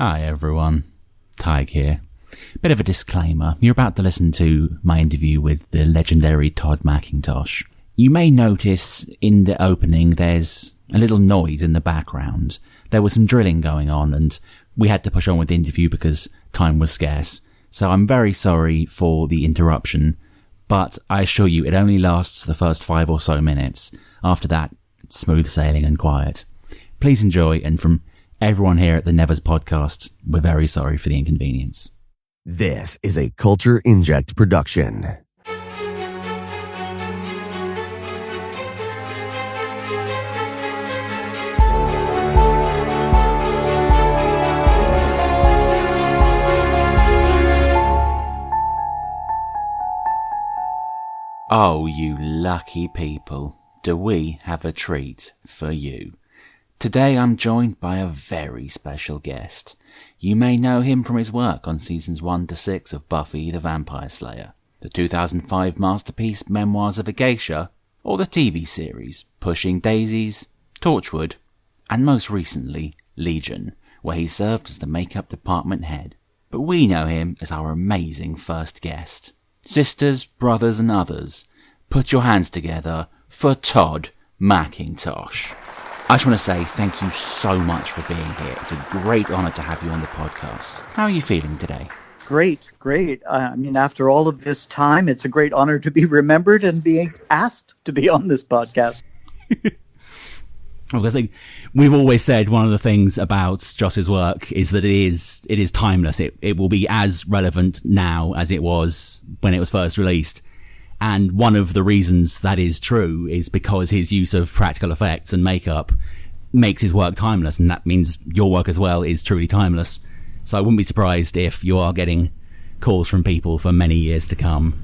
Hi everyone, Tig here. Bit of a disclaimer, you're about to listen to my interview with the legendary Todd McIntosh. You may notice in the opening there's a little noise in the background. There was some drilling going on and we had to push on with the interview because time was scarce. So I'm very sorry for the interruption, but I assure you it only lasts the first 5 or so minutes. After that, it's smooth sailing and quiet. Please enjoy, and from everyone here at the Nevers podcast, we're very sorry for the inconvenience. This is a Culture Inject production. Oh, you lucky people, do we have a treat for you. Today I'm joined by a very special guest. You may know him from his work on seasons 1 to 6 of Buffy the Vampire Slayer, the 2005 masterpiece Memoirs of a Geisha, or the TV series Pushing Daisies, Torchwood, and most recently Legion, where he served as the makeup department head. But we know him as our amazing first guest. Sisters, brothers and others, put your hands together for Todd McIntosh. I just want to say thank you so much for being here. It's a great honour to have you on the podcast. How are you feeling today? Great. I mean, after all of this time, it's a great honour to be remembered and being asked to be on this podcast. Because we've always said one of the things about Joss's work is that it is timeless. It will be as relevant now as it was when it was first released. And one of the reasons that is true is because his use of practical effects and makeup makes his work timeless, and that means your work as well is truly timeless. So I wouldn't be surprised if you are getting calls from people for many years to come.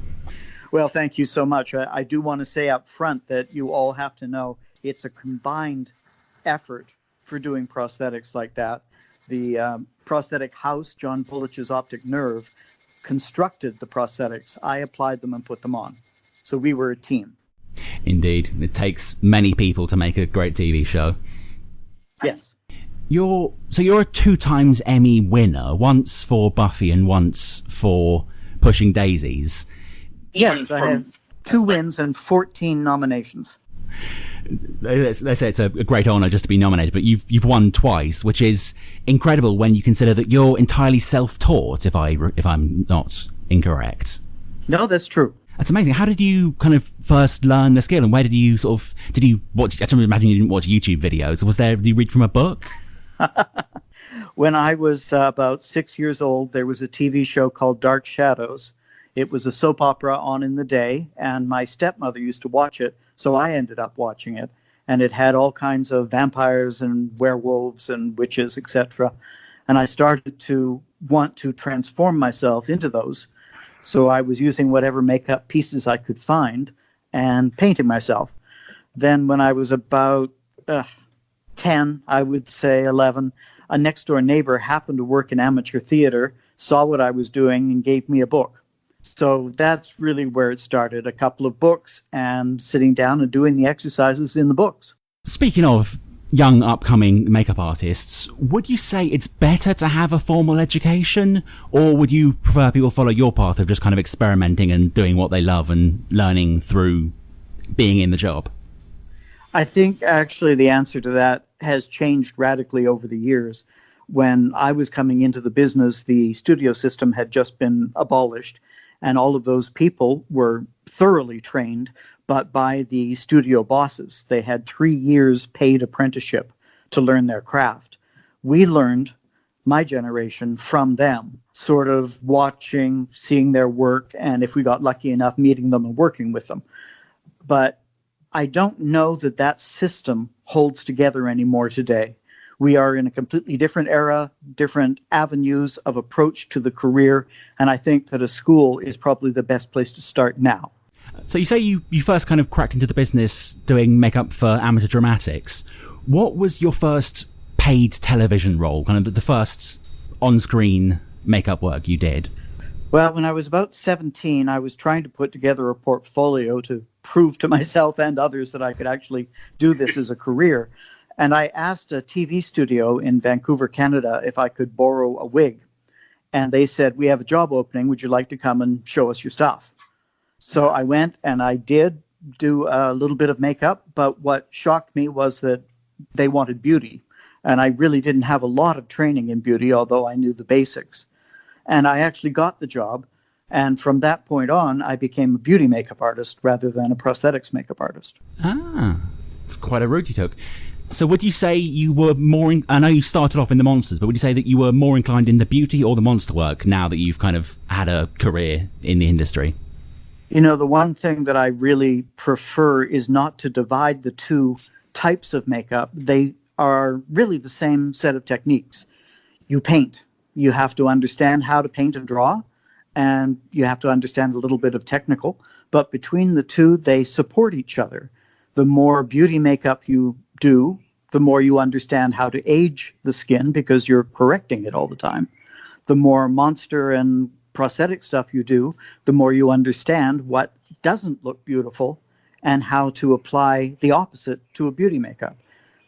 Well, thank you so much. I do want to say up front that you all have to know it's a combined effort for doing prosthetics like that. The prosthetic house, John Bullich's Optic Nerve, constructed the prosthetics. I applied them and put them on. So we were a team. Indeed. It takes many people to make a great TV show. Yes. You're a 2 times Emmy winner, once for Buffy and once for Pushing Daisies. Yes, I have 2 wins and 14 nominations. Let's say it's a great honour just to be nominated, but you've won twice, which is incredible when you consider that you're entirely self-taught, if I'm not incorrect. No, that's true. That's amazing. How did you kind of first learn the skill, and where did you watch? I don't imagine you didn't watch YouTube videos. Did you read from a book? When I was about 6 years old, there was a TV show called Dark Shadows. It was a soap opera on in the day, and my stepmother used to watch it, so I ended up watching it. And it had all kinds of vampires and werewolves and witches, etc. And I started to want to transform myself into those. So I was using whatever makeup pieces I could find and painting myself. Then when I was about 10, I would say 11, a next-door neighbor happened to work in amateur theater, saw what I was doing, and gave me a book. So that's really where it started, a couple of books and sitting down and doing the exercises in the books. Speaking of young upcoming makeup artists, would you say it's better to have a formal education, or would you prefer people follow your path of just kind of experimenting and doing what they love and learning through being in the job? I think actually the answer to that has changed radically over the years. When I was coming into the business, the studio system had just been abolished, and all of those people were thoroughly trained, but by the studio bosses. They had 3 years paid apprenticeship to learn their craft. We learned, my generation, from them, sort of watching, seeing their work, and if we got lucky enough, meeting them and working with them. But I don't know that that system holds together anymore today. We are in a completely different era, different avenues of approach to the career, and I think that a school is probably the best place to start now. So you say you first kind of cracked into the business doing makeup for amateur dramatics. What was your first paid television role, kind of the first on-screen makeup work you did? Well, when I was about 17, I was trying to put together a portfolio to prove to myself and others that I could actually do this as a career. And I asked a TV studio in Vancouver, Canada, if I could borrow a wig. And they said, we have a job opening. Would you like to come and show us your stuff? So I went and I did do a little bit of makeup. But what shocked me was that they wanted beauty. And I really didn't have a lot of training in beauty, although I knew the basics. And I actually got the job. And from that point on, I became a beauty makeup artist rather than a prosthetics makeup artist. Ah, it's quite a route you took. So would you say you were more, I know you started off in the monsters, but would you say that you were more inclined in the beauty or the monster work now that you've kind of had a career in the industry? You know, the one thing that I really prefer is not to divide the two types of makeup. They are really the same set of techniques. You paint. You have to understand how to paint and draw, and you have to understand a little bit of technical. But between the two, they support each other. The more beauty makeup you do, the more you understand how to age the skin because you're correcting it all the time. The more monster and prosthetic stuff you do, the more you understand what doesn't look beautiful and how to apply the opposite to a beauty makeup.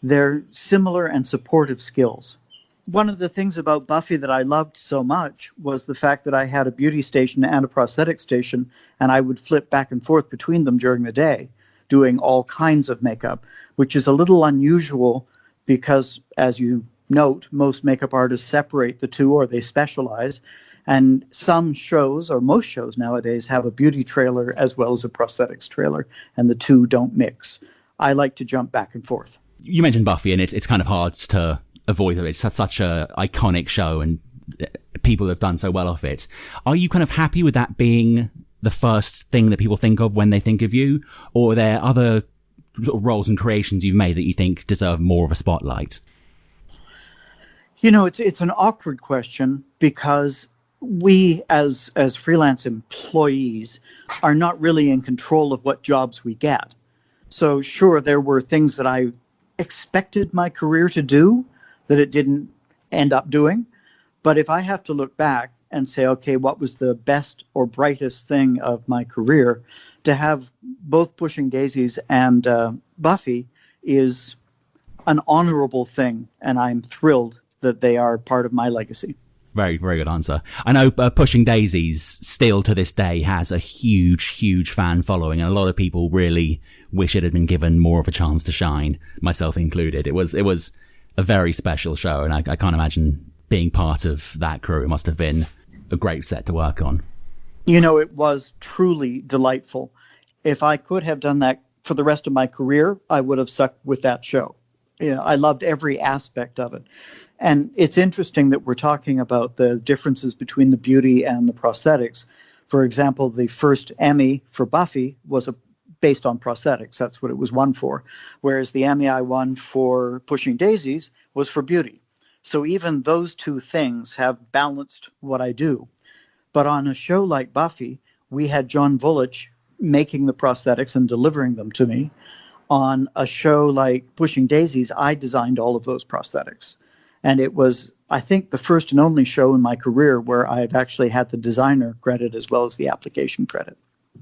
They're similar and supportive skills. One of the things about Buffy that I loved so much was the fact that I had a beauty station and a prosthetic station, and I would flip back and forth between them during the day, doing all kinds of makeup, which is a little unusual because, as you note, most makeup artists separate the two or they specialize. And some shows, or most shows nowadays, have a beauty trailer as well as a prosthetics trailer, and the two don't mix. I like to jump back and forth. You mentioned Buffy, and it's kind of hard to avoid it. It's such a iconic show, and people have done so well off it. Are you kind of happy with that being the first thing that people think of when they think of you, or are there other sort of roles and creations you've made that you think deserve more of a spotlight? You know, it's an awkward question because we as freelance employees are not really in control of what jobs we get. So sure, there were things that I expected my career to do that it didn't end up doing. But if I have to look back and say, okay, what was the best or brightest thing of my career, to have both Pushing Daisies and Buffy is an honorable thing. And I'm thrilled that they are part of my legacy. Very, very good answer. I know Pushing Daisies still to this day has a huge fan following, and a lot of people really wish it had been given more of a chance to shine, myself included. It was a very special show, and I can't imagine being part of that crew. It must have been a great set to work on. You know, it was truly delightful. If I could have done that for the rest of my career, I would have stuck with that show. You know, I loved every aspect of it. And it's interesting that we're talking about the differences between the beauty and the prosthetics. For example, the first Emmy for Buffy was based on prosthetics. That's what it was won for. Whereas the Emmy I won for Pushing Daisies was for beauty. So even those two things have balanced what I do. But on a show like Buffy, we had John Vulich making the prosthetics and delivering them to me. On a show like Pushing Daisies, I designed all of those prosthetics. And it was, I think, the first and only show in my career where I've actually had the designer credit as well as the application credit.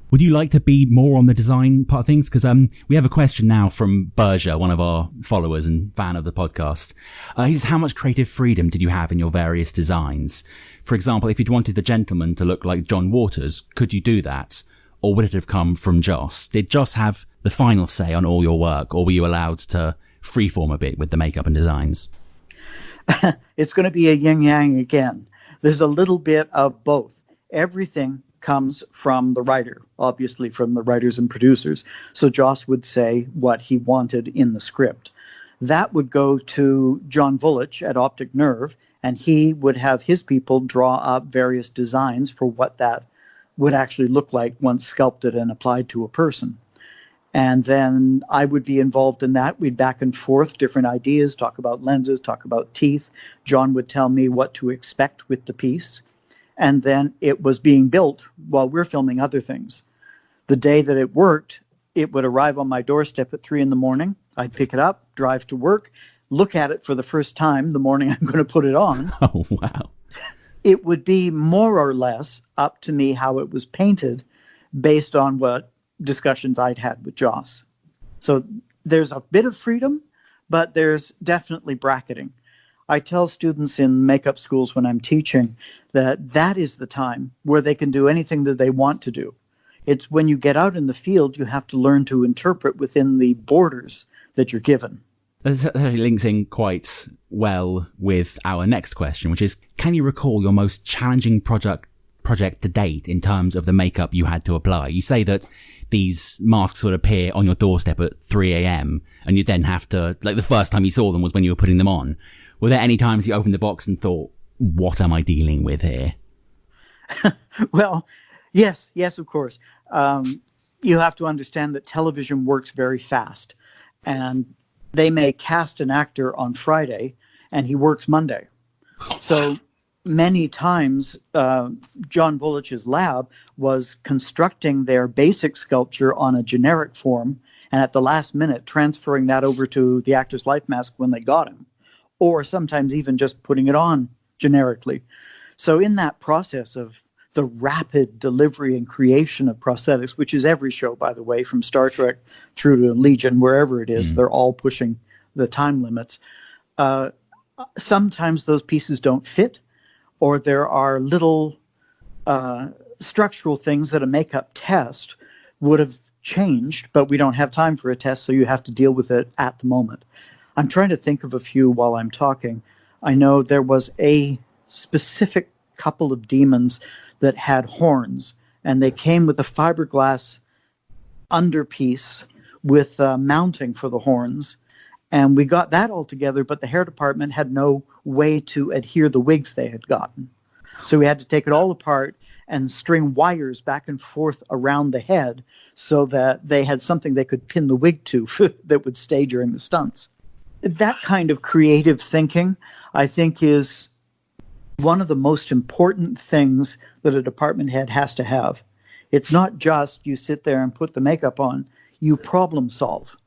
Would you like to be more on the design part of things? Because we have a question now from Berger, one of our followers and fan of the podcast. He says, how much creative freedom did you have in your various designs? For example, if you'd wanted the gentleman to look like John Waters, could you do that? Or would it have come from Joss? Did Joss have the final say on all your work, or were you allowed to freeform a bit with the makeup and designs? It's going to be a yin-yang again. There's a little bit of both. Everything comes from the writer, obviously from the writers and producers. So Joss would say what he wanted in the script. That would go to John Vulich at Optic Nerve, and he would have his people draw up various designs for what that would actually look like once sculpted and applied to a person. And then I would be involved in that. We'd back and forth different ideas, talk about lenses, talk about teeth. John would tell me what to expect with the piece. And then it was being built while we're filming other things. The day that it worked, it would arrive on my doorstep at 3 a.m. I'd pick it up, drive to work, look at it for the first time the morning I'm going to put it on. Oh, wow. It would be more or less up to me how it was painted based on what discussions I'd had with Joss. So there's a bit of freedom, but there's definitely bracketing. I tell students in makeup schools when I'm teaching that that is the time where they can do anything that they want to do. It's when you get out in the field, you have to learn to interpret within the borders that you're given. That links in quite well with our next question, which is, can you recall your most challenging project to date in terms of the makeup you had to apply? You say that these masks would appear on your doorstep at 3 a.m. and you then have to, like the first time you saw them was when you were putting them on. Were there any times you opened the box and thought, what am I dealing with here? Well, yes, of course. You have to understand that television works very fast, and they may cast an actor on Friday and he works Monday. So many times, John Bullich's lab was constructing their basic sculpture on a generic form, and at the last minute transferring that over to the actor's life mask when they got him, or sometimes even just putting it on generically. So in that process of the rapid delivery and creation of prosthetics, which is every show, by the way, from Star Trek through to Legion, wherever it is, they're all pushing the time limits. Sometimes those pieces don't fit, or there are little structural things that a makeup test would have changed, but we don't have time for a test, so you have to deal with it at the moment. I'm trying to think of a few while I'm talking. I know there was a specific couple of demons that had horns, and they came with a fiberglass underpiece with mounting for the horns. And we got that all together, but the hair department had no way to adhere the wigs they had gotten. So we had to take it all apart and string wires back and forth around the head so that they had something they could pin the wig to that would stay during the stunts. That kind of creative thinking, I think, is one of the most important things that a department head has to have. It's not just you sit there and put the makeup on, you problem solve.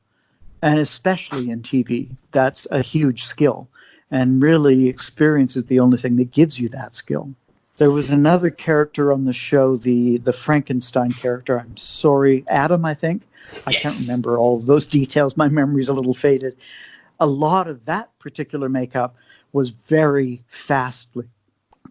And especially in TV, that's a huge skill. And really, experience is the only thing that gives you that skill. There was another character on the show, the Frankenstein character. I'm sorry, Adam, I think. I can't remember all of those details. My memory's a little faded. A lot of that particular makeup was very fastly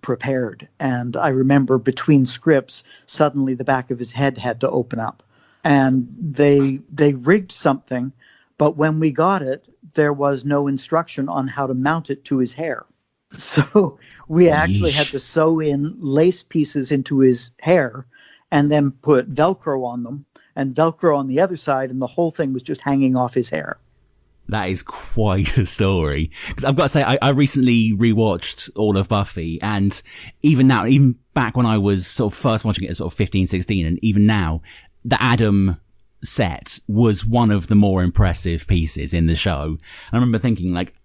prepared. And I remember between scripts, suddenly the back of his head had to open up. And they rigged something, but when we got it, there was no instruction on how to mount it to his hair. So we actually had to sew in lace pieces into his hair and then put Velcro on them and Velcro on the other side, and the whole thing was just hanging off his hair. That is quite a story. Because I've got to say, I recently rewatched all of Buffy, and even now, even back when I was sort of first watching it at sort of 15, 16, and even now, the Adam set was one of the more impressive pieces in the show. And I remember thinking, like,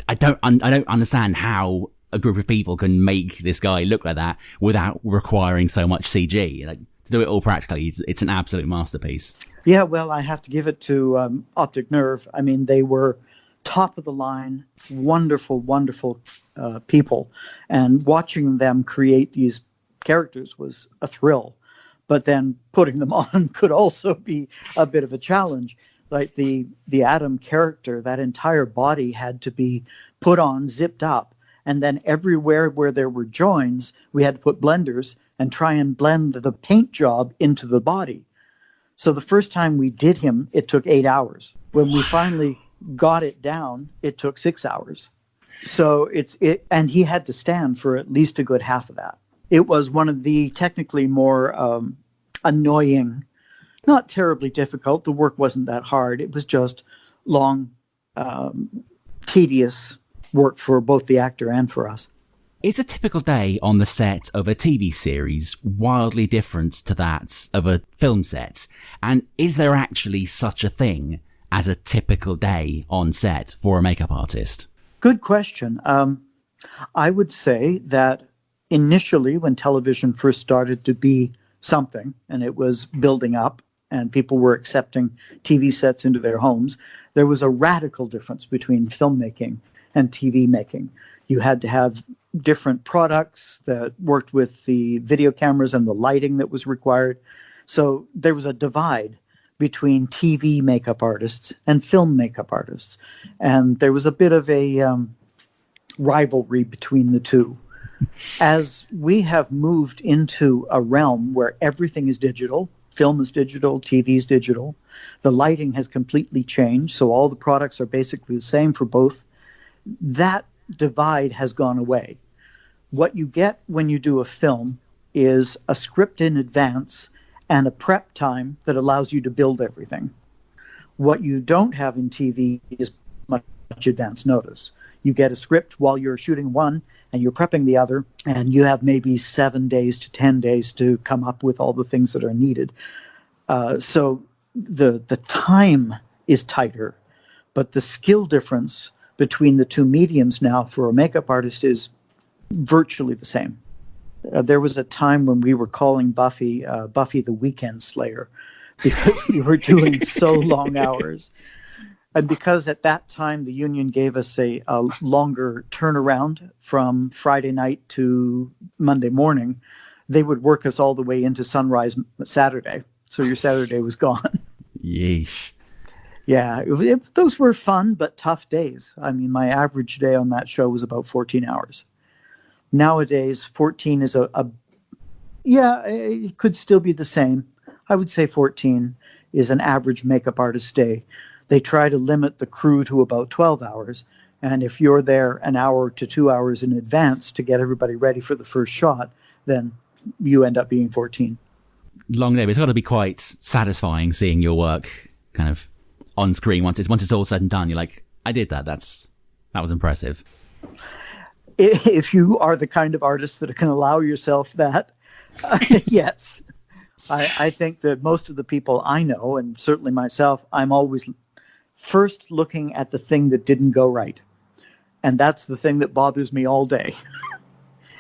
I don't understand how a group of people can make this guy look like that without requiring so much CG. Like, to do it all practically, it's an absolute masterpiece. Yeah, well, I have to give it to Optic Nerve. I mean, they were top of the line, wonderful, wonderful people. And watching them create these characters was a thrill. But then putting them on could also be a bit of a challenge. Like the Adam character, that entire body had to be put on, zipped up. And then everywhere where there were joins, we had to put blenders and try and blend the paint job into the body. So the first time we did him, it took 8 hours. When we finally got it down, it took 6 hours. So and he had to stand for at least a good half of that. It was one of the technically more annoying, not terribly difficult. The work wasn't that hard. It was just long, tedious work for both the actor and for us. Is a typical day on the set of a TV series wildly different to that of a film set? And is there actually such a thing as a typical day on set for a makeup artist? Good question. I would say that initially, when television first started to be something, and it was building up, and people were accepting TV sets into their homes, there was a radical difference between filmmaking and TV making. You had to have different products that worked with the video cameras and the lighting that was required. So there was a divide between TV makeup artists and film makeup artists. And there was a bit of a rivalry between the two. As we have moved into a realm where everything is digital, film is digital, TV is digital, the lighting has completely changed, so all the products are basically the same for both, that divide has gone away. What you get when you do a film is a script in advance and a prep time that allows you to build everything. What you don't have in TV is much advance notice. You get a script while you're shooting one and you're prepping the other, and you have maybe 7 days to 10 days to come up with all the things that are needed. So the time is tighter, but the skill difference between the two mediums now for a makeup artist is virtually the same. There was a time when we were calling Buffy the Weekend Slayer because we were doing so long hours. And because at that time the union gave us a longer turnaround from Friday night to Monday morning, they would work us all the way into sunrise Saturday. So your Saturday was gone. Yeesh. Yeah, those were fun but tough days. I mean, my average day on that show was about 14 hours. Nowadays, 14 is it could still be the same. I would say 14 is an average makeup artist day. They try to limit the crew to about 12 hours. And if you're there an hour to 2 hours in advance to get everybody ready for the first shot, then you end up being 14. Long day, but it's got to be quite satisfying seeing your work kind of on screen once it's all said and done. You're like, I did that. That was impressive. If you are the kind of artist that can allow yourself that, yes. I think that most of the people I know, and certainly myself, I'm always first looking at the thing that didn't go right. And that's the thing that bothers me all day.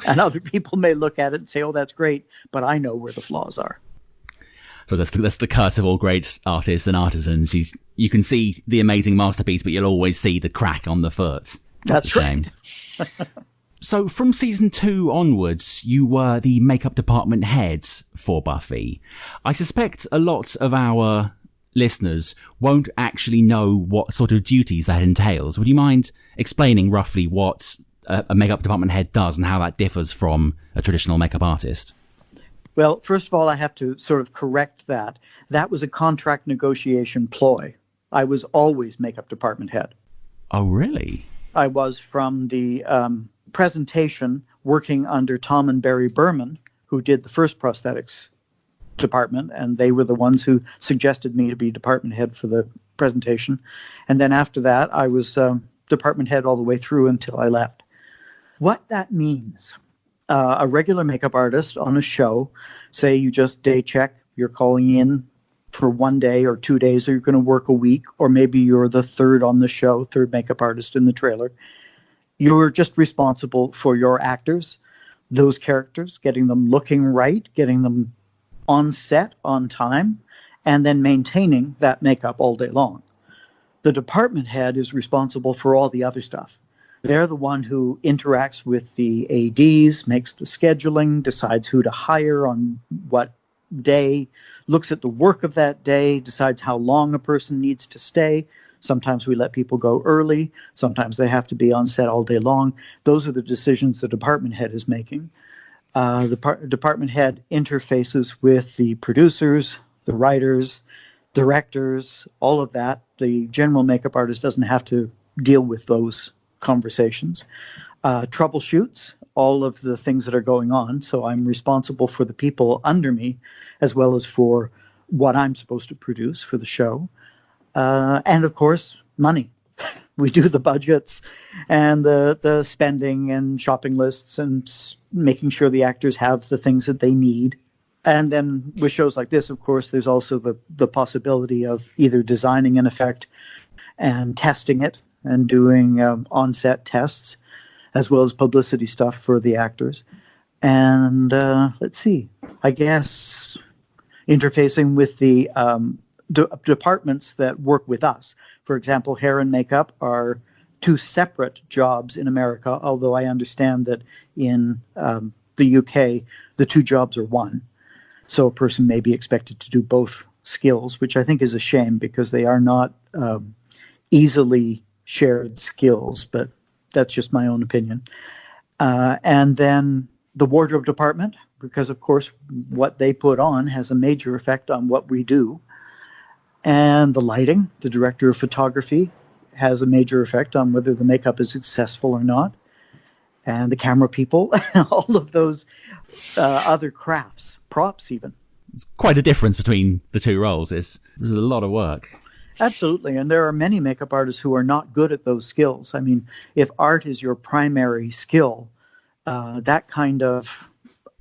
And other people may look at it and say, oh, that's great, but I know where the flaws are. So that's the curse of all great artists and artisans. You can see the amazing masterpiece, but you'll always see the crack on the foot. That's a shame. Right. So from season 2 onwards, you were the makeup department head for Buffy. I suspect a lot of our listeners won't actually know what sort of duties that entails. Would you mind explaining roughly what a makeup department head does and how that differs from a traditional makeup artist? Well, first of all, I have to sort of correct that. That was a contract negotiation ploy. I was always makeup department head. Oh, really? I was from the presentation working under Tom and Barry Berman, who did the first prosthetics department, and they were the ones who suggested me to be department head for the presentation. And then after that, I was department head all the way through until I left. What that means, a regular makeup artist on a show, say you just day check, you're calling in for 1 day or 2 days, or you're going to work a week, or maybe you're the third on the show, third makeup artist in the trailer. You're just responsible for your actors, those characters, getting them looking right, getting them on set on time, and then maintaining that makeup all day long. The department head is responsible for all the other stuff. They're the one who interacts with the ADs, makes the scheduling, decides who to hire on what day, looks at the work of that day, decides how long a person needs to stay. Sometimes we let people go early. Sometimes they have to be on set all day long. Those are the decisions the department head is making. The department head interfaces with the producers, the writers, directors, all of that. The general makeup artist doesn't have to deal with those conversations. Troubleshoots all of the things that are going on. So I'm responsible for the people under me, as well as for what I'm supposed to produce for the show. And of course, money. We do the budgets and the spending and shopping lists and making sure the actors have the things that they need. And then with shows like this, of course, there's also the possibility of either designing an effect and testing it and doing on-set tests, as well as publicity stuff for the actors. And let's see, I guess interfacing with the departments that work with us. For example, hair and makeup are two separate jobs in America, although I understand that in the UK, the two jobs are one. So a person may be expected to do both skills, which I think is a shame because they are not easily shared skills, but that's just my own opinion. And then the wardrobe department, because of course what they put on has a major effect on what we do. And the lighting, the director of photography, has a major effect on whether the makeup is successful or not. And the camera people, all of those other crafts, props even. It's quite a difference between the two roles. There's a lot of work. Absolutely. And there are many makeup artists who are not good at those skills. I mean, if art is your primary skill, that kind of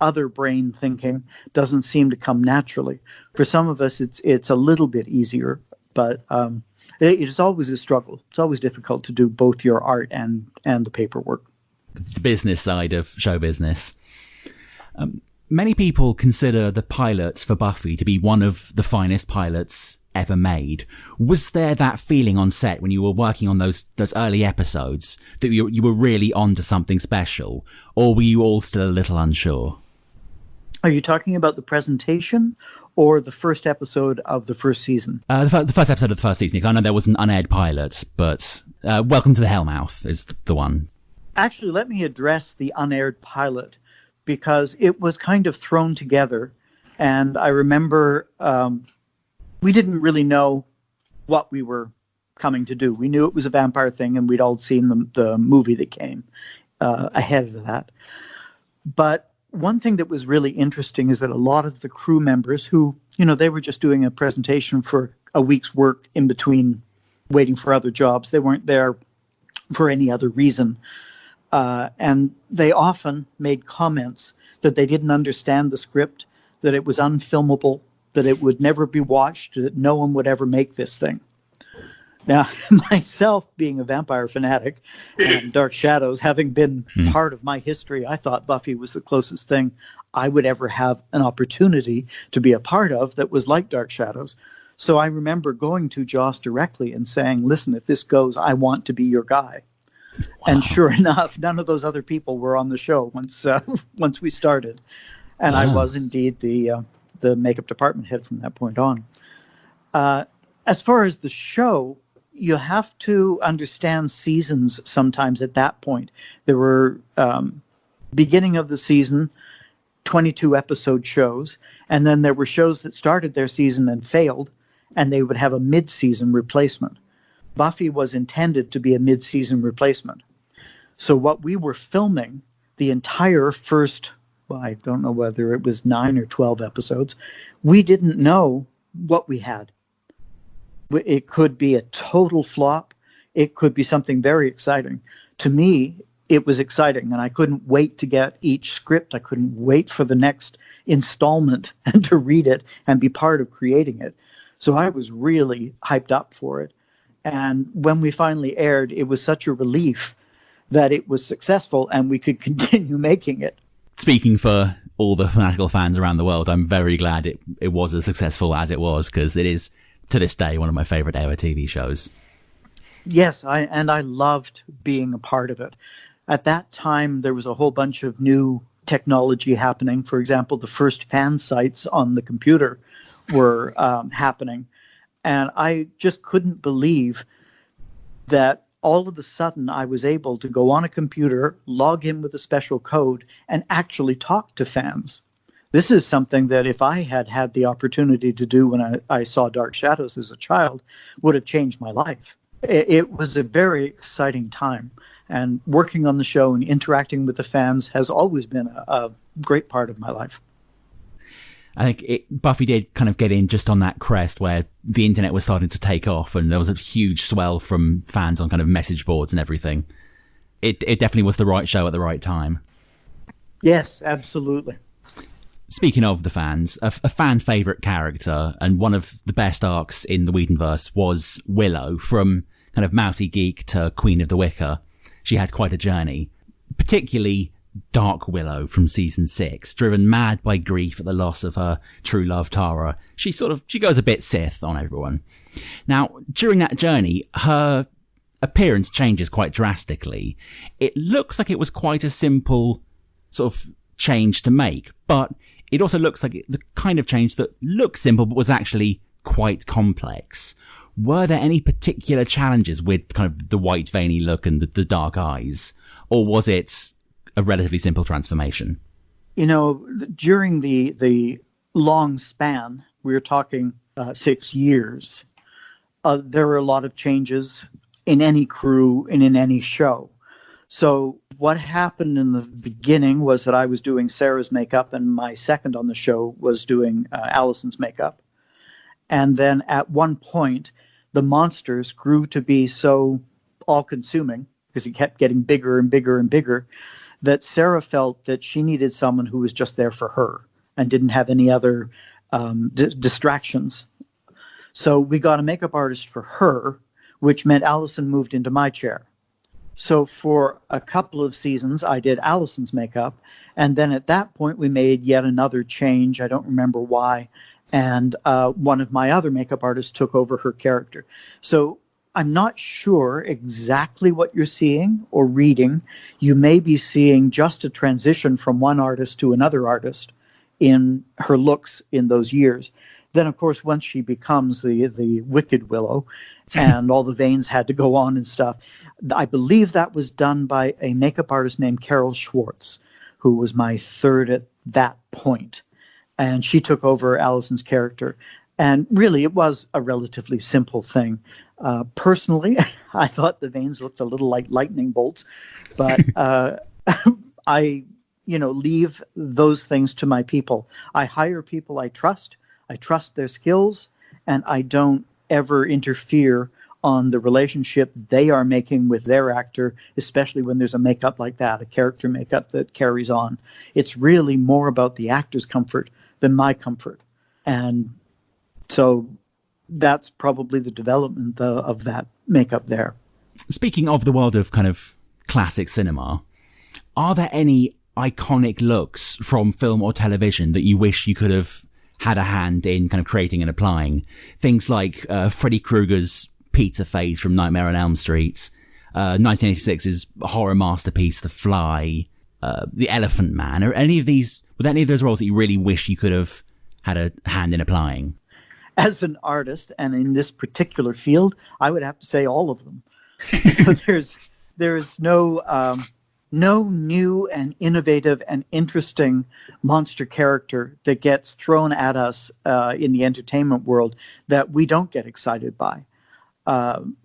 other brain thinking doesn't seem to come naturally. For some of us, it's a little bit easier, but it is always a struggle. It's always difficult to do both your art and the paperwork. The business side of show business. Many people consider the pilots for Buffy to be one of the finest pilots ever made. Was there that feeling on set when you were working on those early episodes that you were really onto something special, or were you all still a little unsure? Are you talking about the presentation or the first episode of the first season? The first episode of the first season, because I know there was an unaired pilot, but Welcome to the Hellmouth is the one. Actually, let me address the unaired pilot, because it was kind of thrown together. And I remember we didn't really know what we were coming to do. We knew it was a vampire thing, and we'd all seen the movie that came ahead of that. But one thing that was really interesting is that a lot of the crew members who, they were just doing a presentation for a week's work in between waiting for other jobs. They weren't there for any other reason. And they often made comments that they didn't understand the script, that it was unfilmable, that it would never be watched, that no one would ever make this thing. Now, myself being a vampire fanatic and Dark Shadows having been part of my history, I thought Buffy was the closest thing I would ever have an opportunity to be a part of that was like Dark Shadows. So I remember going to Joss directly and saying, listen, if this goes, I want to be your guy. Wow. And sure enough, none of those other people were on the show once we started. And wow. I was indeed the makeup department head from that point on. As far as the show, you have to understand seasons sometimes at that point. There were beginning of the season, 22 episode shows. And then there were shows that started their season and failed, and they would have a mid-season replacement. Buffy was intended to be a mid-season replacement. So what we were filming, the entire first, I don't know whether it was 9 or 12 episodes, we didn't know what we had. It could be a total flop. It could be something very exciting. To me, it was exciting, and I couldn't wait to get each script. I couldn't wait for the next installment and to read it and be part of creating it. So I was really hyped up for it. And when we finally aired, it was such a relief that it was successful and we could continue making it. Speaking for all the fanatical fans around the world, I'm very glad it was as successful as it was, because it is, to this day, one of my favorite ever TV shows. Yes, I loved being a part of it. At that time, there was a whole bunch of new technology happening. For example, the first fan sites on the computer were happening. And I just couldn't believe that all of a sudden I was able to go on a computer, log in with a special code, and actually talk to fans. This is something that if I had had the opportunity to do when I saw Dark Shadows as a child, would have changed my life. It was a very exciting time. And working on the show and interacting with the fans has always been a great part of my life. I think Buffy did kind of get in just on that crest where the internet was starting to take off, and there was a huge swell from fans on kind of message boards and everything. It definitely was the right show at the right time. Yes, absolutely. Speaking of the fans, a fan favourite character and one of the best arcs in the Whedonverse was Willow. From kind of mousy geek to Queen of the Wicker, she had quite a journey, particularly Dark Willow from season 6, driven mad by grief at the loss of her true love Tara. She goes a bit Sith on everyone. Now, during that journey, her appearance changes quite drastically. It looks like it was quite a simple sort of change to make, but it also looks like the kind of change that looks simple but was actually quite complex. Were there any particular challenges with kind of the white veiny look and the dark eyes? Or was it a relatively simple transformation? During the long span, we were talking 6 years, there were a lot of changes in any crew and in any show. So what happened in the beginning was that I was doing Sarah's makeup, and my second on the show was doing Allison's makeup. And then at one point, the monsters grew to be so all-consuming, because it kept getting bigger and bigger and bigger, that Sarah felt that she needed someone who was just there for her and didn't have any other distractions. So we got a makeup artist for her, which meant Allison moved into my chair. So for a couple of seasons, I did Allison's makeup. And then at that point, we made yet another change. I don't remember why. And one of my other makeup artists took over her character. So I'm not sure exactly what you're seeing or reading. You may be seeing just a transition from one artist to another artist in her looks in those years. Then, of course, once she becomes the Wicked Willow and all the veins had to go on and stuff, I believe that was done by a makeup artist named Carol Schwartz, who was my third at that point. And she took over Allison's character. And really, it was a relatively simple thing. Personally, I thought the veins looked a little like lightning bolts, but I leave those things to my people. I hire people I trust their skills, and I don't ever interfere on the relationship they are making with their actor, especially when there's a makeup like that, a character makeup that carries on. It's really more about the actor's comfort than my comfort. And so that's probably the development of that makeup there. Speaking of the world of kind of classic cinema, are there any iconic looks from film or television that you wish you could have had a hand in kind of creating and applying? Things like Freddy Krueger's pizza face from Nightmare on Elm Street, 1986's horror masterpiece The Fly, The Elephant Man. Were there any of those roles that you really wish you could have had a hand in applying? As an artist, and in this particular field, I would have to say all of them. There's no new and innovative and interesting monster character that gets thrown at us in the entertainment world that we don't get excited by.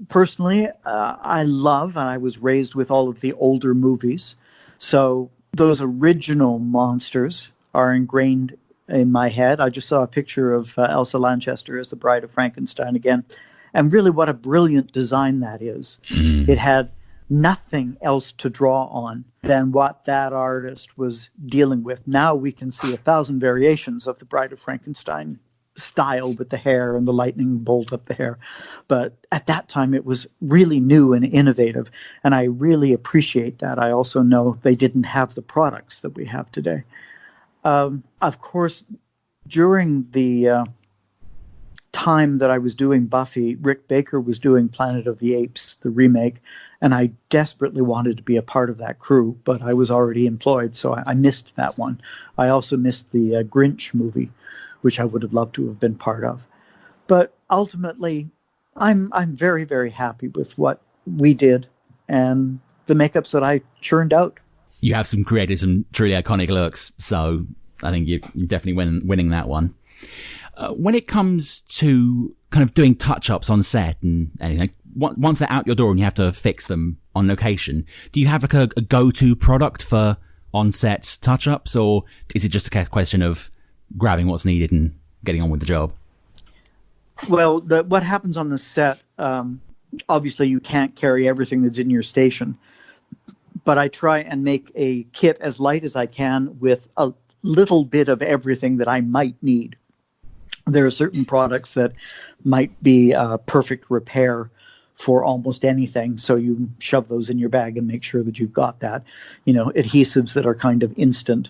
Personally, I love, and I was raised with all of the older movies. So those original monsters are ingrained in my head. I just saw a picture of Elsa Lanchester as the Bride of Frankenstein again. And really what a brilliant design that is. It had nothing else to draw on than what that artist was dealing with. Now we can see 1,000 variations of the Bride of Frankenstein style with the hair and the lightning bolt up the hair. But at that time, it was really new and innovative. And I really appreciate that. I also know they didn't have the products that we have today. Of course, during the time that I was doing Buffy, Rick Baker was doing Planet of the Apes, the remake, and I desperately wanted to be a part of that crew, but I was already employed, so I missed that one. I also missed the Grinch movie, which I would have loved to have been part of. But ultimately, I'm very, very happy with what we did and the makeups that I churned out. You have created some truly iconic looks, so I think you're definitely winning that one. When it comes to kind of doing touch-ups on set and anything, once they're out your door and you have to fix them on location, do you have like a go-to product for on-set touch-ups, or is it just a question of grabbing what's needed and getting on with the job? Well, what happens on the set, obviously you can't carry everything that's in your station, but I try and make a kit as light as I can with a little bit of everything that I might need. There are certain products that might be a perfect repair for almost anything, so you shove those in your bag and make sure that you've got that. Adhesives that are kind of instant,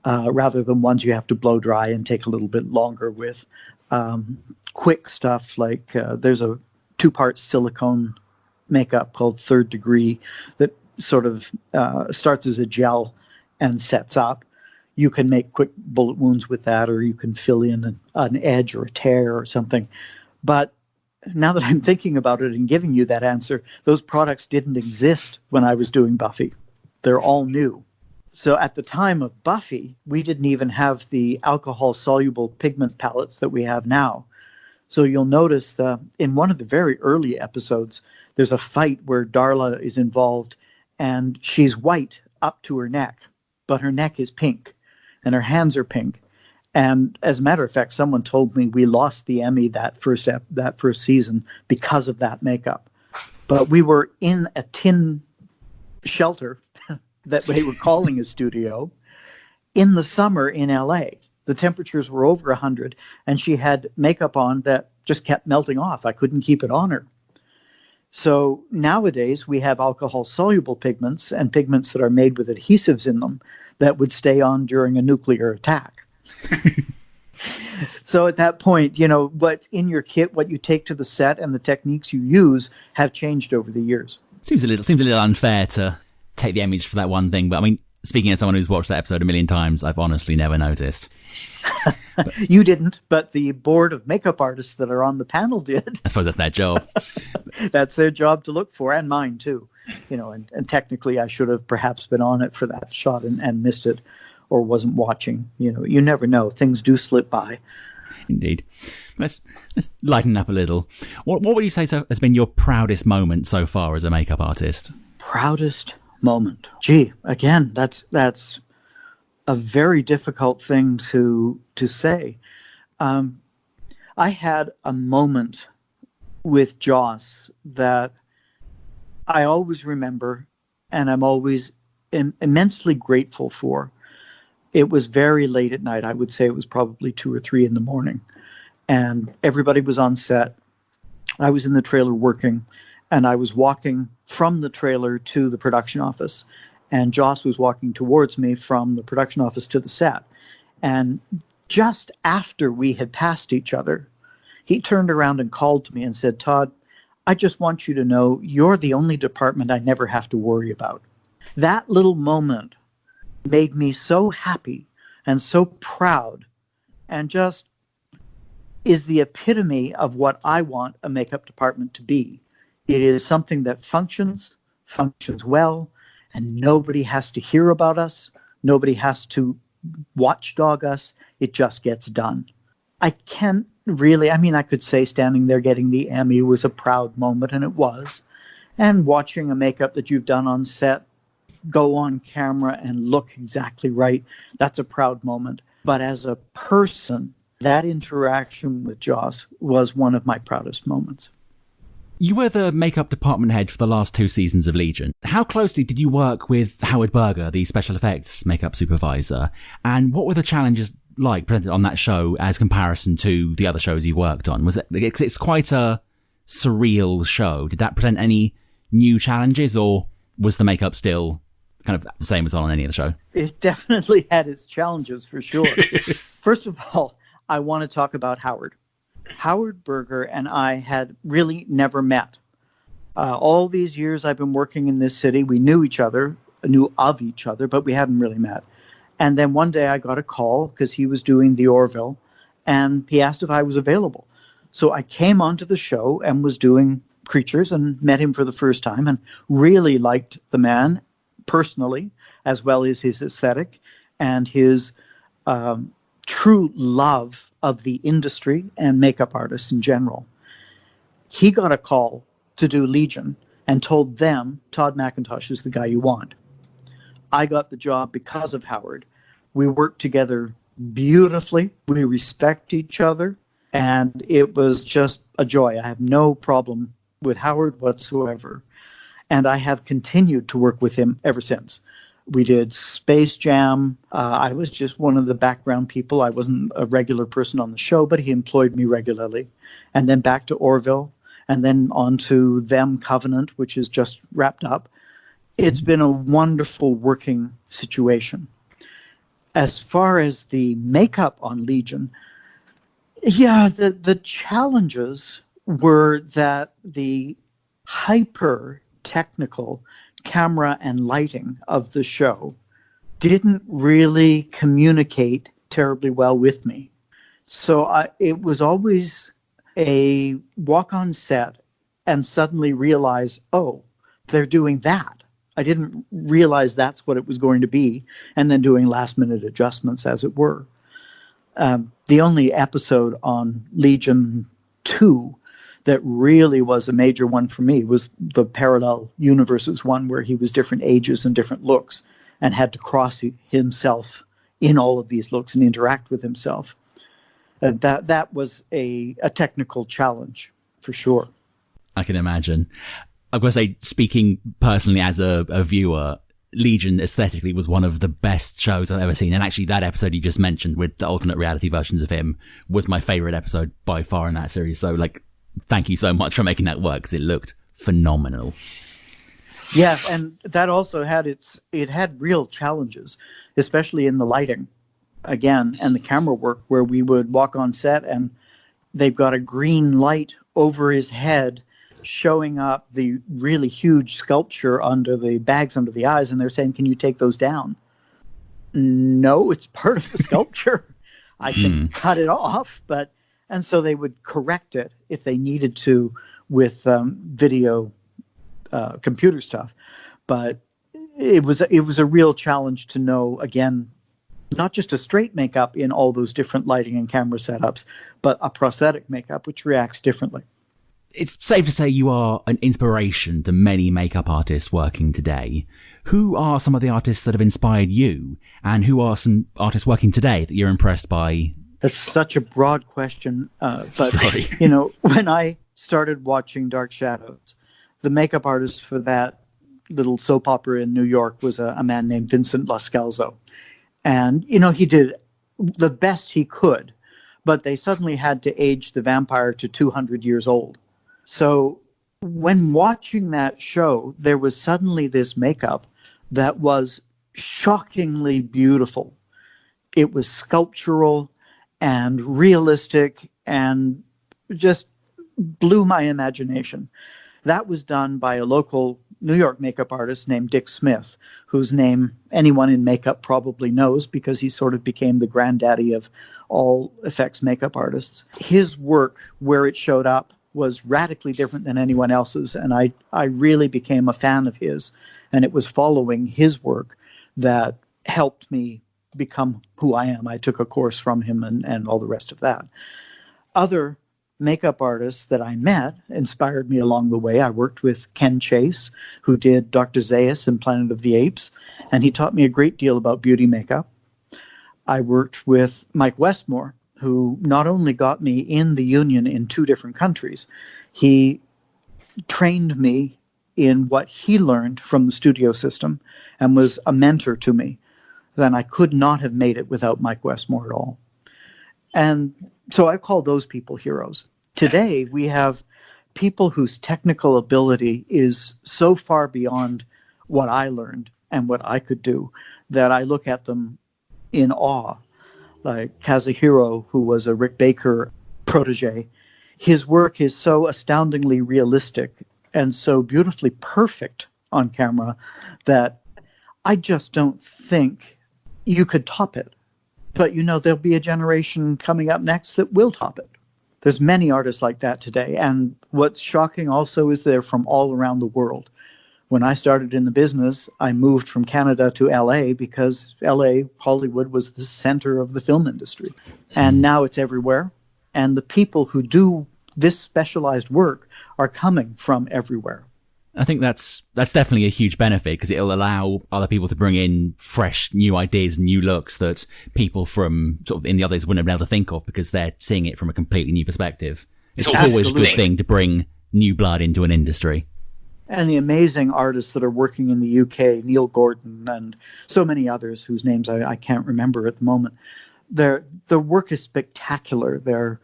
rather than ones you have to blow dry and take a little bit longer with. Quick stuff like there's a 2-part silicone makeup called Third Degree that sort of starts as a gel and sets up. you can make quick bullet wounds with that, or you can fill in an edge or a tear or something. But now that I'm thinking about it and giving you that answer, those products didn't exist when I was doing Buffy. They're all new. So at the time of Buffy, we didn't even have the alcohol-soluble pigment palettes that we have now. So you'll notice in one of the very early episodes, there's a fight where Darla is involved, and she's white up to her neck, but her neck is pink, and her hands are pink. And as a matter of fact, someone told me we lost the Emmy that first season because of that makeup. But we were in a tin shelter that they were calling a studio in the summer in LA. The temperatures were over 100, and she had makeup on that just kept melting off. I couldn't keep it on her. So nowadays we have alcohol-soluble pigments and pigments that are made with adhesives in them that would stay on during a nuclear attack. So at that point, what's in your kit, what you take to the set, and the techniques you use have changed over the years. Seems a little unfair to take the image for that one thing, but I mean, speaking as someone who's watched that episode a million times, I've honestly never noticed. You didn't, but the board of makeup artists that are on the panel did. I suppose that's their job. That's their job to look for, and mine too. And technically I should have perhaps been on it for that shot and missed it, or wasn't watching. You never know. Things do slip by. Indeed. Let's lighten up a little. What would you say has been your proudest moment so far as a makeup artist? Proudest moment. Gee, again, that's a very difficult thing to say. I had a moment with Joss that I always remember, and I'm always immensely grateful for. It was very late at night. I would say it was probably 2 or 3 in the morning, and everybody was on set. I was in the trailer working, and I was walking from the trailer to the production office, and Joss was walking towards me from the production office to the set. And just after we had passed each other, he turned around and called to me and said, "Todd, I just want you to know you're the only department I never have to worry about." That little moment made me so happy and so proud, and just is the epitome of what I want a makeup department to be. It is something that functions well, and nobody has to hear about us. Nobody has to watchdog us. It just gets done. I can't really, I could say standing there getting the Emmy was a proud moment, and it was. And watching a makeup that you've done on set go on camera and look exactly right, that's a proud moment. But as a person, that interaction with Joss was one of my proudest moments. You were the makeup department head for the last 2 seasons of Legion. How closely did you work with Howard Berger, the special effects makeup supervisor? And what were the challenges like presented on that show as comparison to the other shows you worked on? It's quite a surreal show. Did that present any new challenges, or was the makeup still kind of the same as on any other show? It definitely had its challenges, for sure. First of all, I want to talk about Howard. Howard Berger and I had really never met. All these years I've been working in this city, we knew of each other, but we hadn't really met. And then one day I got a call because he was doing the Orville, and he asked if I was available. So I came onto the show and was doing Creatures and met him for the first time, and really liked the man personally, as well as his aesthetic and his true love of the industry and makeup artists in general. He got a call to do Legion and told them, "Todd McIntosh is the guy you want." I got the job because of Howard. We worked together beautifully. We respect each other, and it was just a joy. I have no problem with Howard whatsoever, and I have continued to work with him ever since. We did Space Jam. I was just one of the background people. I wasn't a regular person on the show, but he employed me regularly. And then back to Orville, and then on to Them Covenant, which is just wrapped up. It's been a wonderful working situation. As far as the makeup on Legion, the challenges were that the hyper technical camera and lighting of the show didn't really communicate terribly well with me. So it was always a walk on set and suddenly realize, oh, they're doing that. I didn't realize that's what it was going to be, and then doing last minute adjustments, as it were. The only episode on Legion 2 that really was a major one for me was the Parallel Universes one, where he was different ages and different looks and had to cross himself in all of these looks and interact with himself. And that was a technical challenge, for sure. I can imagine. I'm going to say, speaking personally as a viewer, Legion aesthetically was one of the best shows I've ever seen. And actually that episode you just mentioned with the alternate reality versions of him was my favorite episode by far in that series. So thank you so much for making that work, because it looked phenomenal. Yeah, and that also had it had real challenges, especially in the lighting, again, and the camera work, where we would walk on set and they've got a green light over his head showing up the really huge sculpture under the bags under the eyes, and they're saying, can you take those down? No, it's part of the sculpture. I can cut it off, and so they would correct it if they needed to with video computer stuff. But it was a real challenge to know, again, not just a straight makeup in all those different lighting and camera setups, but a prosthetic makeup which reacts differently. It's safe to say you are an inspiration to many makeup artists working today. Who are some of the artists that have inspired you, and who are some artists working today that you're impressed by? That's such a broad question. But, Sorry. When I started watching Dark Shadows, the makeup artist for that little soap opera in New York was a man named Vincent Lascalzo. And, he did the best he could, but they suddenly had to age the vampire to 200 years old. So when watching that show, there was suddenly this makeup that was shockingly beautiful. It was sculptural and realistic and just blew my imagination. That was done by a local New York makeup artist named Dick Smith, whose name anyone in makeup probably knows because he sort of became the granddaddy of all effects makeup artists. His work, where it showed up, was radically different than anyone else's, and I really became a fan of his, and it was following his work that helped me become who I am. I took a course from him and all the rest of that. Other makeup artists that I met inspired me along the way. I worked with Ken Chase, who did Dr. Zaius in Planet of the Apes, and he taught me a great deal about beauty makeup. I worked with Mike Westmore, who not only got me in the union in 2 different countries, he trained me in what he learned from the studio system and was a mentor to me. Then I could not have made it without Mike Westmore at all. And so I call those people heroes. Today, we have people whose technical ability is so far beyond what I learned and what I could do that I look at them in awe. Like Kazuhiro, who was a Rick Baker protege. His work is so astoundingly realistic and so beautifully perfect on camera that I just don't think you could top it. But there'll be a generation coming up next that will top it. There's many artists like that today. And what's shocking also is they're from all around the world. When I started in the business, I moved from Canada to LA because LA, Hollywood, was the center of the film industry. And now it's everywhere. And the people who do this specialized work are coming from everywhere. I think that's definitely a huge benefit, because it'll allow other people to bring in fresh new ideas and new looks that people from sort of in the others wouldn't have been able to think of, because they're seeing it from a completely new perspective. It's always a good thing to bring new blood into an industry. And the amazing artists that are working in the UK, Neil Gordon and so many others whose names I can't remember at the moment. Their work is spectacular. Their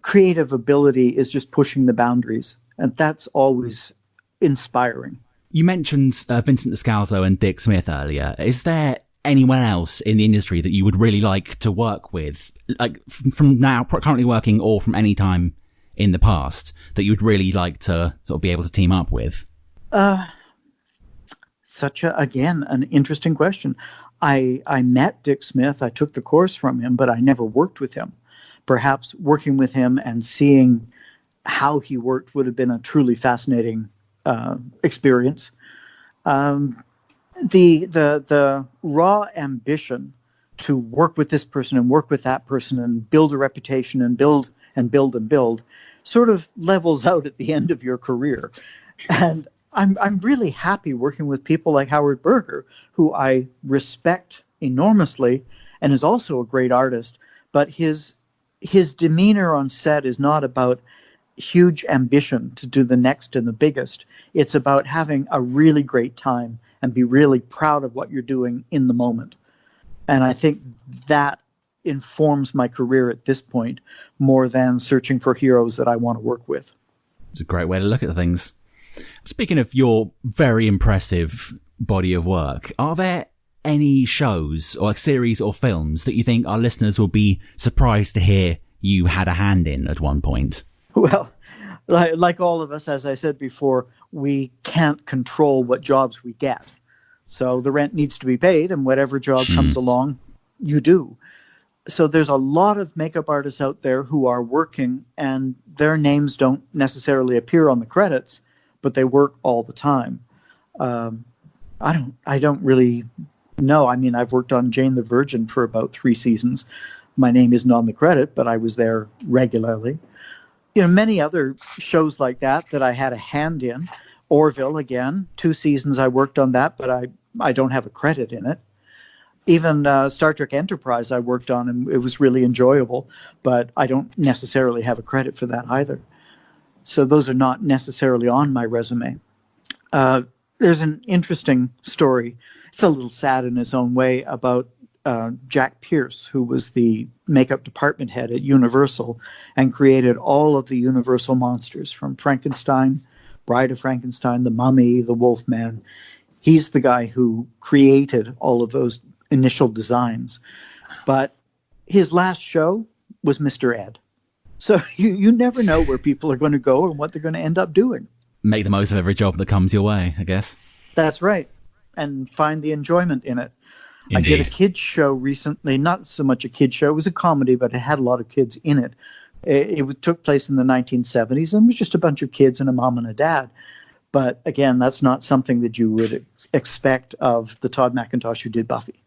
creative ability is just pushing the boundaries. And that's always inspiring. You mentioned Vincent Lascalzo and Dick Smith earlier. Is there anyone else in the industry that you would really like to work with, like from now, currently working, or from any time in the past, that you would really like to sort of be able to team up with? Again, an interesting question. I met Dick Smith. I took the course from him, but I never worked with him. Perhaps working with him and seeing how he worked would have been a truly fascinating experience. The raw ambition to work with this person and work with that person and build a reputation and build sort of levels out at the end of your career. And I'm really happy working with people like Howard Berger, who I respect enormously and is also a great artist, but his demeanor on set is not about huge ambition to do the next and the biggest. It's about having a really great time and be really proud of what you're doing in the moment. And I think that informs my career at this point more than searching for heroes that I want to work with. It's a great way to look at things. Speaking of your very impressive body of work, are there any shows or series or films that you think our listeners will be surprised to hear you had a hand in at one point? Well, like all of us, as I said before, we can't control what jobs we get. So the rent needs to be paid, and whatever job comes along, you do. So there's a lot of makeup artists out there who are working, and their names don't necessarily appear on the credits, but they work all the time. I don't really know. I mean, I've worked on Jane the Virgin for about 3 seasons. My name isn't on the credit, but I was there regularly. You know, many other shows like that I had a hand in. Orville, again, 2 seasons I worked on that, but I don't have a credit in it. Even Star Trek Enterprise I worked on, and it was really enjoyable, but I don't necessarily have a credit for that either. So those are not necessarily on my resume. There's an interesting story. It's a little sad in its own way about Jack Pierce, who was the makeup department head at Universal and created all of the Universal monsters from Frankenstein, Bride of Frankenstein, the Mummy, the Wolfman. He's the guy who created all of those initial designs. But his last show was Mr. Ed. So you never know where people are going to go and what they're going to end up doing. Make the most of every job that comes your way, I guess. That's right. And find the enjoyment in it. Indeed. I did a kids show recently, not so much a kids show, it was a comedy, but it had a lot of kids in it. It took place in the 1970s, and it was just a bunch of kids and a mom and a dad. But again, that's not something that you would expect of the Todd McIntosh who did Buffy.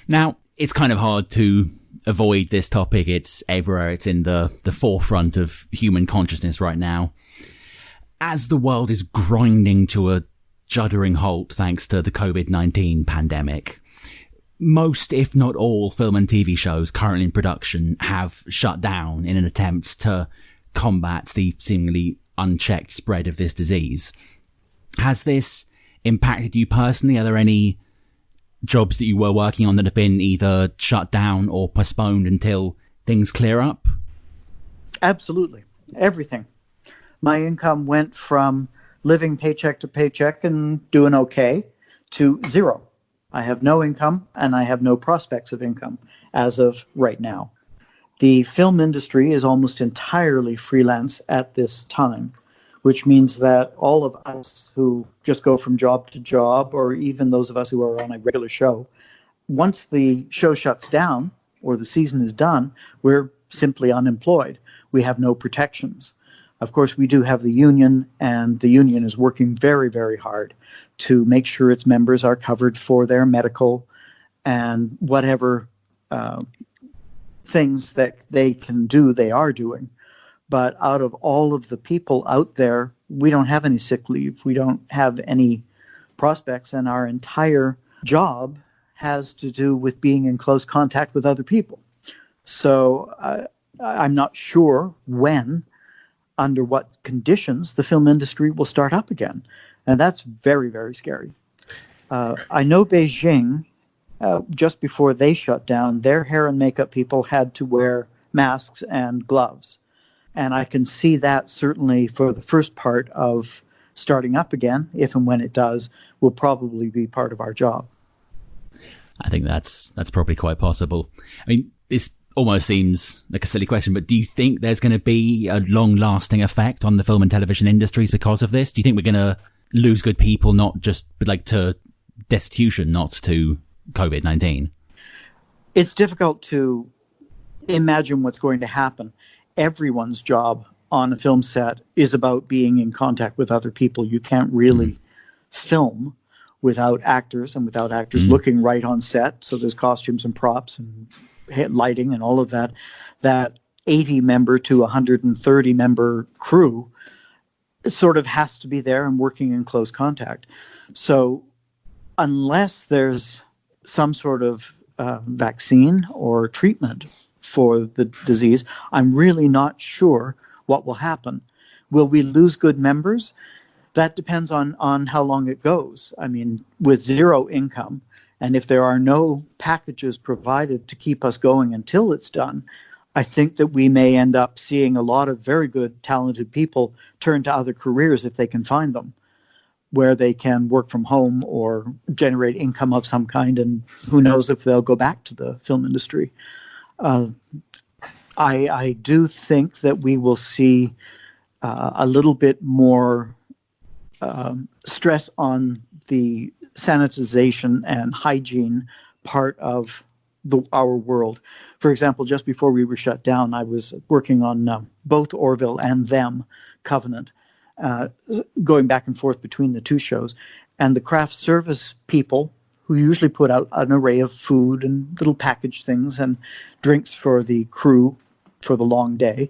Now, it's kind of hard to avoid this topic. It's everywhere. It's in the forefront of human consciousness right now. As the world is grinding to a juddering halt thanks to the COVID-19 pandemic, most, if not all, film and TV shows currently in production have shut down in an attempt to combat the seemingly unchecked spread of this disease. Has this impacted you personally? Are there any jobs that you were working on that have been either shut down or postponed until things clear up? Absolutely. Everything. My income went from living paycheck to paycheck and doing okay to zero. I have no income, and I have no prospects of income as of right now. The film industry is almost entirely freelance at this time, which means that all of us who just go from job to job, or even those of us who are on a regular show, once the show shuts down or the season is done, we're simply unemployed. We have no protections. Of course, we do have the union, and the union is working very, very hard to make sure its members are covered for their medical and whatever things that they can do, they are doing. But out of all of the people out there, we don't have any sick leave. We don't have any prospects, and our entire job has to do with being in close contact with other people. So I'm not sure when, under what conditions, the film industry will start up again. And that's very, very scary. I know Beijing, just before they shut down, their hair and makeup people had to wear masks and gloves. And I can see that certainly for the first part of starting up again, if and when it does, will probably be part of our job. I think that's probably quite possible. I mean, this almost seems like a silly question, but do you think there's going to be a long-lasting effect on the film and television industries because of this? Do you think we're going to lose good people, not just like to destitution, not to COVID-19? It's difficult to imagine what's going to happen. Everyone's job on a film set is about being in contact with other people. You can't really film without actors and without actors looking right on set. So there's costumes and props and lighting and all of that. That 80 member to 130 member crew sort of has to be there and working in close contact. So unless there's some sort of vaccine or treatment for the disease, I'm really not sure what will happen. Will we lose good members? That depends on how long it goes. I mean, with zero income, and if there are no packages provided to keep us going until it's done, I think that we may end up seeing a lot of very good, talented people turn to other careers if they can find them, where they can work from home or generate income of some kind, and who knows if they'll go back to the film industry. I do think that we will see a little bit more stress on the sanitization and hygiene part of our world. For example, just before we were shut down, I was working on both Orville and Them, Covenant, going back and forth between the two shows. And the craft service people, who usually put out an array of food and little packaged things and drinks for the crew for the long day,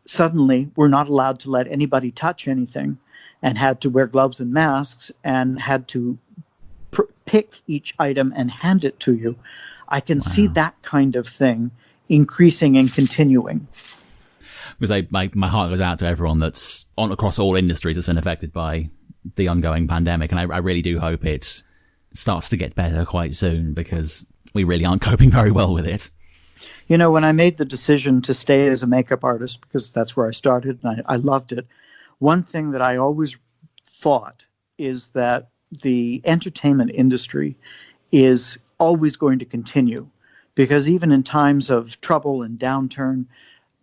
suddenly were not allowed to let anybody touch anything and had to wear gloves and masks and had to pick each item and hand it to you. I can see that kind of thing increasing and continuing. Because my heart goes out to everyone that's across all industries that's been affected by the ongoing pandemic. And I really do hope it starts to get better quite soon, because we really aren't coping very well with it. You know, when I made the decision to stay as a makeup artist, because that's where I started and I loved it, one thing that I always thought is that the entertainment industry is always going to continue, because even in times of trouble and downturn,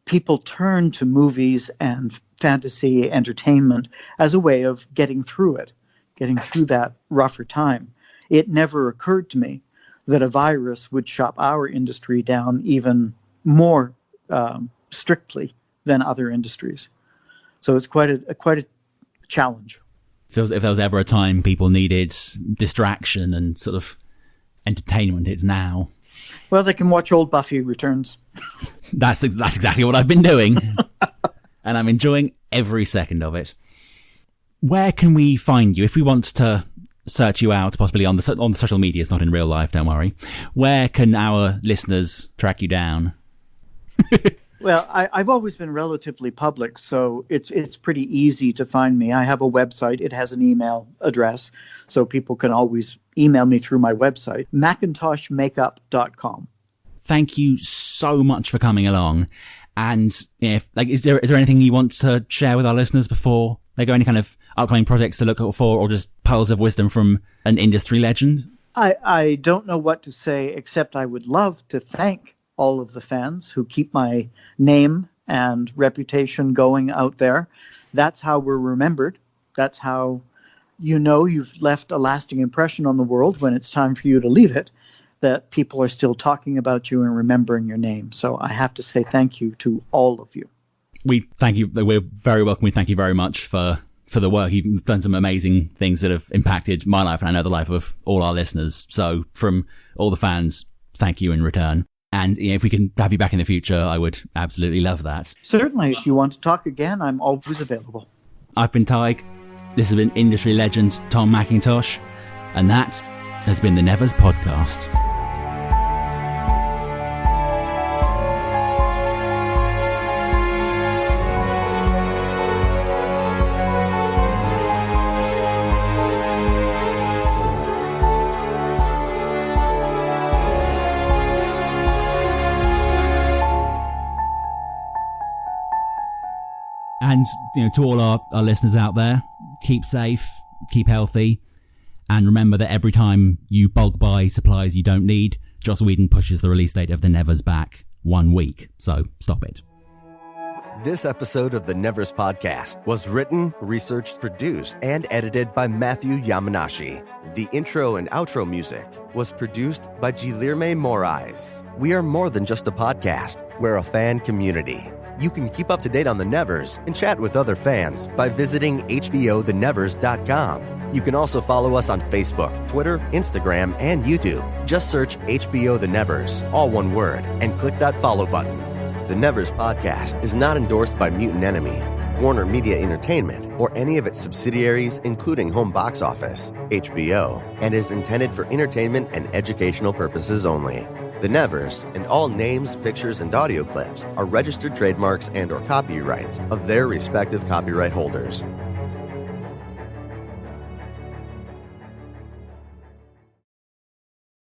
people turn to movies and fantasy entertainment as a way of getting through it, getting through that rougher time. It never occurred to me that a virus would shut our industry down even more strictly than other industries. So it's quite a challenge. If there was ever a time people needed distraction and sort of entertainment, it's now. Well, they can watch old Buffy Returns. That's exactly what I've been doing. And I'm enjoying every second of it. Where can we find you if we want to search you out, possibly on the social medias, not in real life, don't worry? Where can our listeners track you down? Well, I've always been relatively public, so it's pretty easy to find me. I have a website. It has an email address, so people can always email me through my website, macintoshmakeup.com. Thank you so much for coming along. And is there anything you want to share with our listeners before they go? Any kind of upcoming projects to look out for, or just pearls of wisdom from an industry legend? I don't know what to say, except I would love to thank all of the fans who keep my name and reputation going out there. That's how we're remembered. That's how you know you've left a lasting impression on the world when it's time for you to leave it, that people are still talking about you and remembering your name. So I have to say thank you to all of you. We thank you. We're very welcome. We thank you very much for the work. You've done some amazing things that have impacted my life, and I know the life of all our listeners. So from all the fans, thank you in return. And if we can have you back in the future, I would absolutely love that. Certainly. If you want to talk again, I'm always available. I've been Tig. This has been industry legend Tom McIntosh. And that has been the Nevers Podcast. And, to all our listeners out there, keep safe, keep healthy, and remember that every time you bulk buy supplies you don't need, Joss Whedon pushes the release date of The Nevers back 1 week. So stop it. This episode of the Nevers Podcast was written, researched, produced, and edited by Matthew Yamanashi. The intro and outro music was produced by Guilherme Moraes. We are more than just a podcast. We're a fan community. You can keep up to date on the Nevers and chat with other fans by visiting hbothenevers.com. You can also follow us on Facebook, Twitter, Instagram, and YouTube. Just search HBO The Nevers, all one word, and click that follow button. The Nevers Podcast is not endorsed by Mutant Enemy, Warner Media Entertainment, or any of its subsidiaries, including Home Box Office, HBO, and is intended for entertainment and educational purposes only. The Nevers and all names, pictures, and audio clips are registered trademarks and/or copyrights of their respective copyright holders.